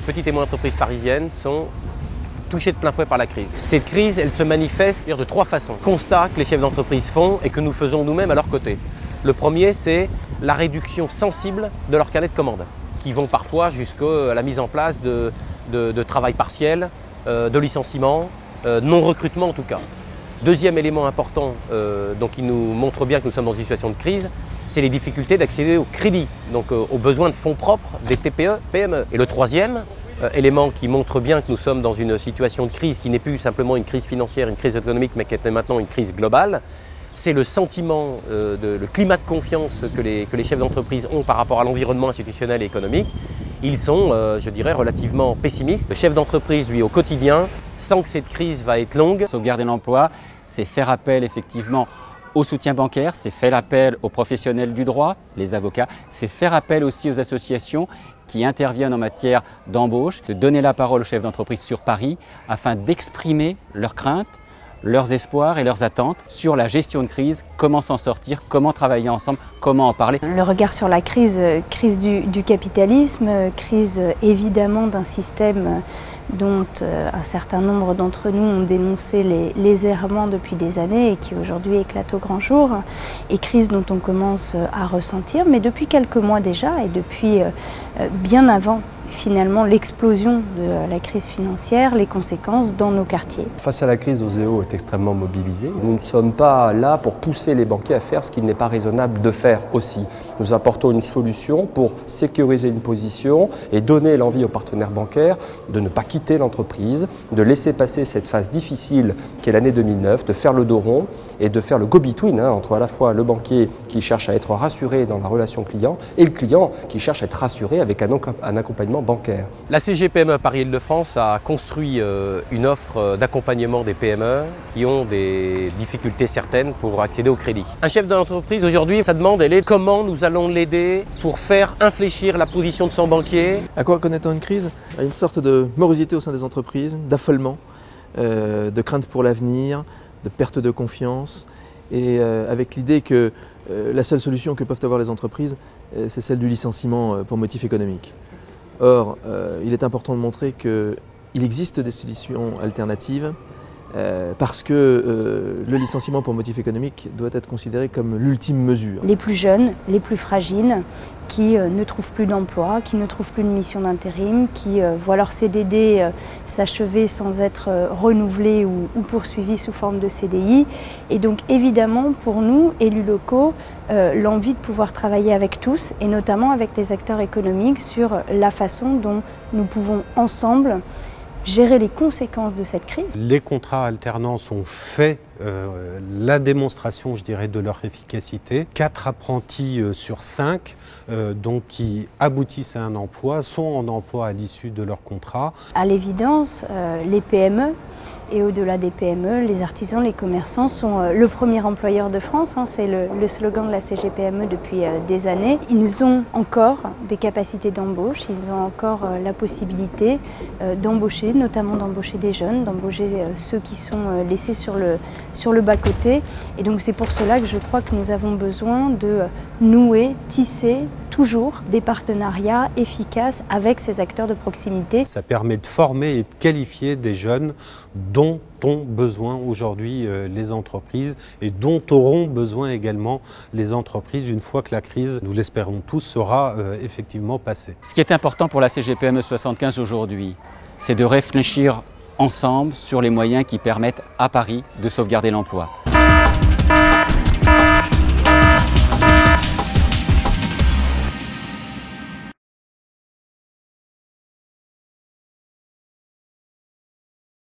les petites et moyennes entreprises parisiennes sont touchées de plein fouet par la crise. Cette crise, elle se manifeste de trois façons. Constat que les chefs d'entreprise font et que nous faisons nous-mêmes à leur côté. Le premier, c'est la réduction sensible de leur carnet de commandes, qui vont parfois jusqu'à la mise en place de travail partiel, de licenciement, non-recrutement en tout cas. Deuxième élément important, donc qui nous montre bien que nous sommes dans une situation de crise, c'est les difficultés d'accéder au crédit, donc aux besoins de fonds propres des TPE, PME. Et le troisième élément qui montre bien que nous sommes dans une situation de crise qui n'est plus simplement une crise financière, une crise économique, mais qui est maintenant une crise globale, c'est le sentiment, le climat de confiance que les chefs d'entreprise ont par rapport à l'environnement institutionnel et économique. Ils sont, je dirais, relativement pessimistes. Le chef d'entreprise, lui, au quotidien, sent que cette crise va être longue. Sauvegarder l'emploi, c'est faire appel effectivement au soutien bancaire, c'est faire appel aux professionnels du droit, les avocats, c'est faire appel aussi aux associations qui interviennent en matière d'embauche, de donner la parole aux chefs d'entreprise sur Paris afin d'exprimer leurs craintes, leurs espoirs et leurs attentes sur la gestion de crise, comment s'en sortir, comment travailler ensemble, comment en parler. Le regard sur la crise du capitalisme, crise évidemment d'un système dont un certain nombre d'entre nous ont dénoncé les errements depuis des années et qui aujourd'hui éclate au grand jour, et crise dont on commence à ressentir, mais depuis quelques mois déjà et depuis bien avant finalement l'explosion de la crise financière, les conséquences dans nos quartiers. Face à la crise, Oseo est extrêmement mobilisé. Nous ne sommes pas là pour pousser les banquiers à faire ce qu'il n'est pas raisonnable de faire aussi. Nous apportons une solution pour sécuriser une position et donner l'envie aux partenaires bancaires de ne pas quitter l'entreprise, de laisser passer cette phase difficile qu'est l'année 2009, de faire le dos rond et de faire le go-between entre à la fois le banquier qui cherche à être rassuré dans la relation client et le client qui cherche à être rassuré avec un accompagnement bancaire. La CGPME Paris-Île-de-France a construit une offre d'accompagnement des PME qui ont des difficultés certaines pour accéder au crédit. Un chef d'entreprise aujourd'hui, sa demande elle est comment nous allons l'aider pour faire infléchir la position de son banquier. À quoi connaît-on une crise? À une sorte de morosité au sein des entreprises, d'affolement, de crainte pour l'avenir, de perte de confiance, et avec l'idée que la seule solution que peuvent avoir les entreprises, c'est celle du licenciement pour motif économique. Or, il est important de montrer qu'il existe des solutions alternatives parce que le licenciement pour motif économique doit être considéré comme l'ultime mesure. Les plus jeunes, les plus fragiles, qui ne trouvent plus d'emploi, qui ne trouvent plus de mission d'intérim, qui voient leur CDD s'achever sans être renouvelé ou poursuivi sous forme de CDI. Et donc évidemment pour nous, élus locaux, l'envie de pouvoir travailler avec tous et notamment avec les acteurs économiques sur la façon dont nous pouvons ensemble gérer les conséquences de cette crise. Les contrats alternants sont faits, la démonstration, je dirais, de leur efficacité. 4 apprentis sur 5 donc, qui aboutissent à un emploi, sont en emploi à l'issue de leur contrat. À l'évidence, les PME et au-delà des PME, les artisans, les commerçants sont le premier employeur de France. C'est le slogan de la CGPME depuis des années. Ils ont encore des capacités d'embauche, ils ont encore la possibilité d'embaucher, notamment d'embaucher des jeunes, d'embaucher ceux qui sont laissés sur le bas-côté. Et donc c'est pour cela que je crois que nous avons besoin de nouer, tisser toujours des partenariats efficaces avec ces acteurs de proximité. Ça permet de former et de qualifier des jeunes dont ont besoin aujourd'hui les entreprises et dont auront besoin également les entreprises une fois que la crise, nous l'espérons tous, sera effectivement passée. Ce qui est important pour la CGPME 75 aujourd'hui, c'est de réfléchir ensemble sur les moyens qui permettent à Paris de sauvegarder l'emploi.